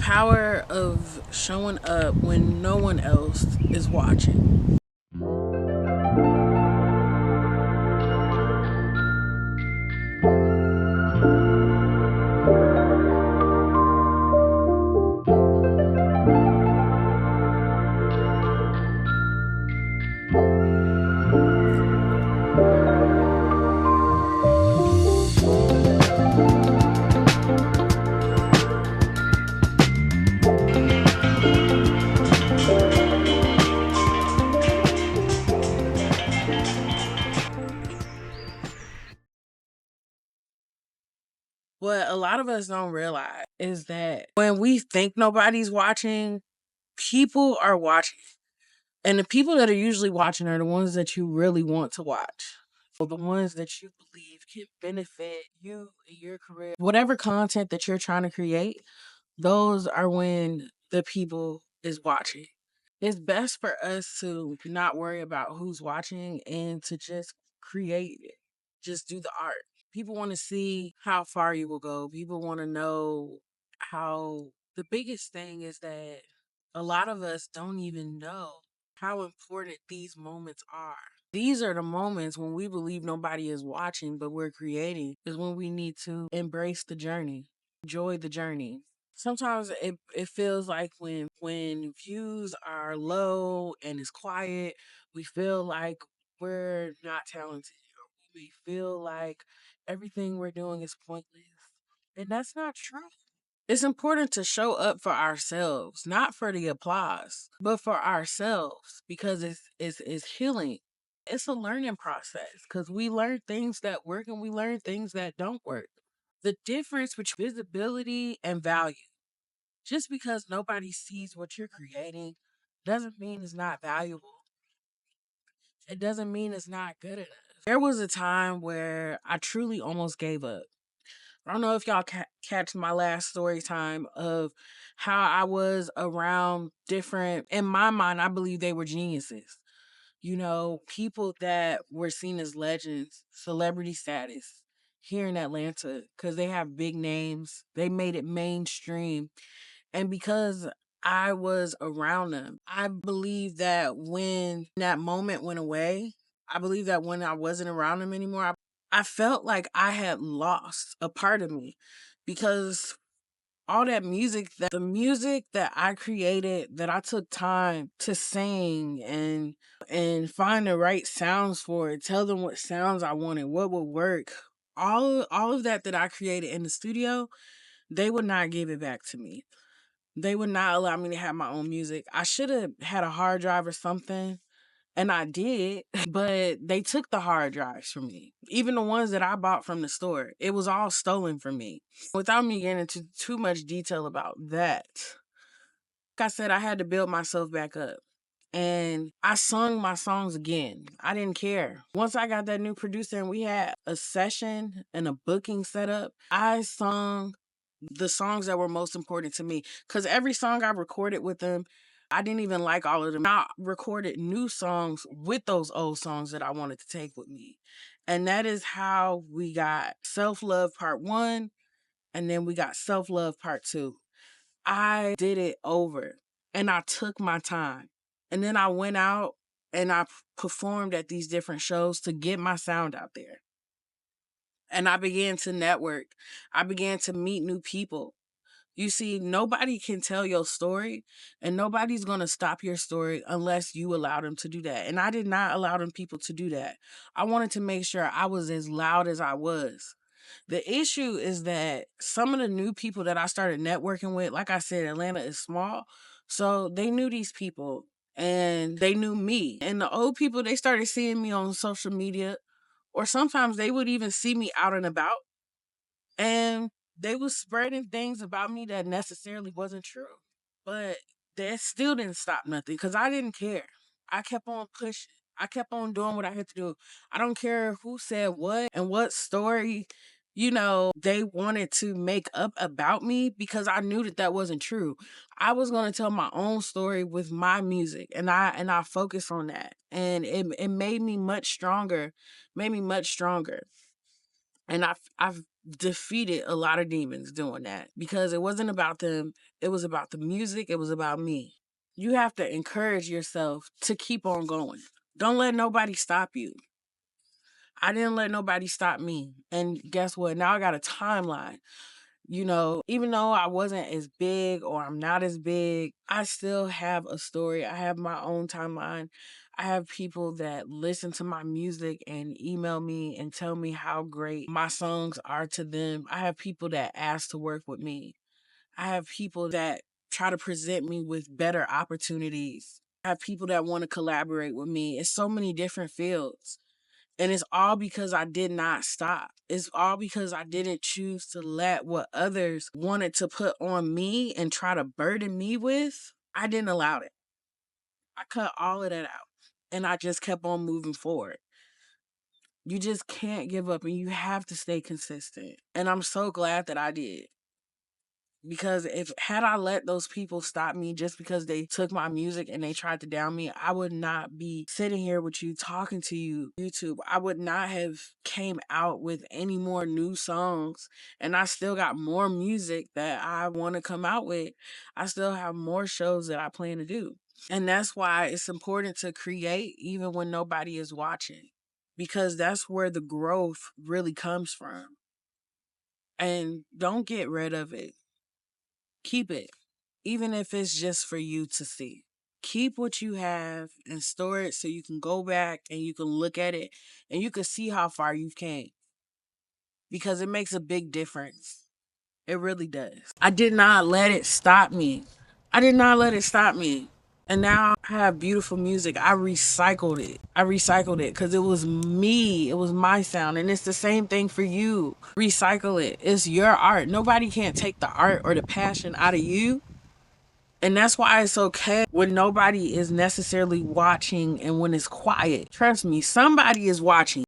power of showing up when no one else is watching. What a lot of us don't realize is that when we think nobody's watching, people are watching. And the people that are usually watching are the ones that you really want to watch. Or the ones that you believe can benefit you and your career. Whatever content that you're trying to create, those are when the people is watching. It's best for us to not worry about who's watching and to just create it. Just do the art. People want to see how far you will go. People want to know how the biggest thing is that a lot of us don't even know how important these moments are. These are the moments when we believe nobody is watching, but we're creating, is when we need to embrace the journey, enjoy the journey. Sometimes it feels like when views are low and it's quiet, we feel like we're not talented. We feel like everything we're doing is pointless. And that's not true. It's important to show up for ourselves, not for the applause, but for ourselves because it's healing. It's a learning process because we learn things that work and we learn things that don't work. The difference between visibility and value. Just because nobody sees what you're creating doesn't mean it's not valuable. It doesn't mean it's not good enough. There was a time where I truly almost gave up. I don't know if y'all catch my last story time of how I was around different, in my mind, I believe they were geniuses. You know, people that were seen as legends, celebrity status here in Atlanta because they have big names. They made it mainstream. And because I was around them, I believe that when that moment went away, I believe that when I wasn't around them anymore, I felt like I had lost a part of me because all that music, that the music that I created, that I took time to sing and find the right sounds for it, tell them what sounds I wanted, what would work. All of that I created in the studio, they would not give it back to me. They would not allow me to have my own music. I should have had a hard drive or something, and I did, but they took the hard drives from me. Even the ones that I bought from the store, it was all stolen from me. Without me getting into too much detail about that, like I said, I had to build myself back up. And I sung my songs again. I didn't care. Once I got that new producer and we had a session and a booking set up, I sung the songs that were most important to me. Because every song I recorded with them, I didn't even like all of them. I recorded new songs with those old songs that I wanted to take with me. And that is how we got Self Love Part 1, and then we got Self Love Part 2. I did it over and I took my time. And then I went out and I performed at these different shows to get my sound out there. And I began to network. I began to meet new people. You see, nobody can tell your story and nobody's going to stop your story unless you allow them to do that. And I did not allow them people to do that. I wanted to make sure I was as loud as I was. The issue is that some of the new people that I started networking with, like I said, Atlanta is small. So they knew these people and they knew me. And the old people, they started seeing me on social media, or sometimes they would even see me out and about. And they was spreading things about me that necessarily wasn't true. But that still didn't stop nothing because I didn't care. I kept on pushing. I kept on doing what I had to do. I don't care who said what and what story, they wanted to make up about me because I knew that that wasn't true. I was going to tell my own story with my music and I focused on that. And it made me much stronger, made me much stronger. And I've defeated a lot of demons doing that because it wasn't about them. It was about the music. It was about me. You have to encourage yourself to keep on going. Don't let nobody stop you. I didn't let nobody stop me. And guess what? Now I got a timeline. You know, even though I wasn't as big or I'm not as big, I still have a story. I have my own timeline. I have people that listen to my music and email me and tell me how great my songs are to them. I have people that ask to work with me. I have people that try to present me with better opportunities. I have people that want to collaborate with me. It's so many different fields. And it's all because I did not stop. It's all because I didn't choose to let what others wanted to put on me and try to burden me with. I didn't allow it. I cut all of that out. And I just kept on moving forward. You just can't give up and you have to stay consistent. And I'm so glad that I did. Because if had I let those people stop me just because they took my music and they tried to down me, I would not be sitting here with you talking to you YouTube. I would not have came out with any more new songs, and I still got more music that I want to come out with. I still have more shows that I plan to do. And that's why it's important to create even when nobody is watching, because that's where the growth really comes from. And don't get rid of it. Keep it, even if it's just for you to see. Keep what you have and store it so you can go back and you can look at it and you can see how far you've came, because it makes a big difference. It really does. I did not let it stop me. I did not let it stop me. And now I have beautiful music. I recycled it. I recycled it because it was me. It was my sound. And it's the same thing for you. Recycle it. It's your art. Nobody can't take the art or the passion out of you. And that's why it's okay when nobody is necessarily watching and when it's quiet. Trust me, somebody is watching.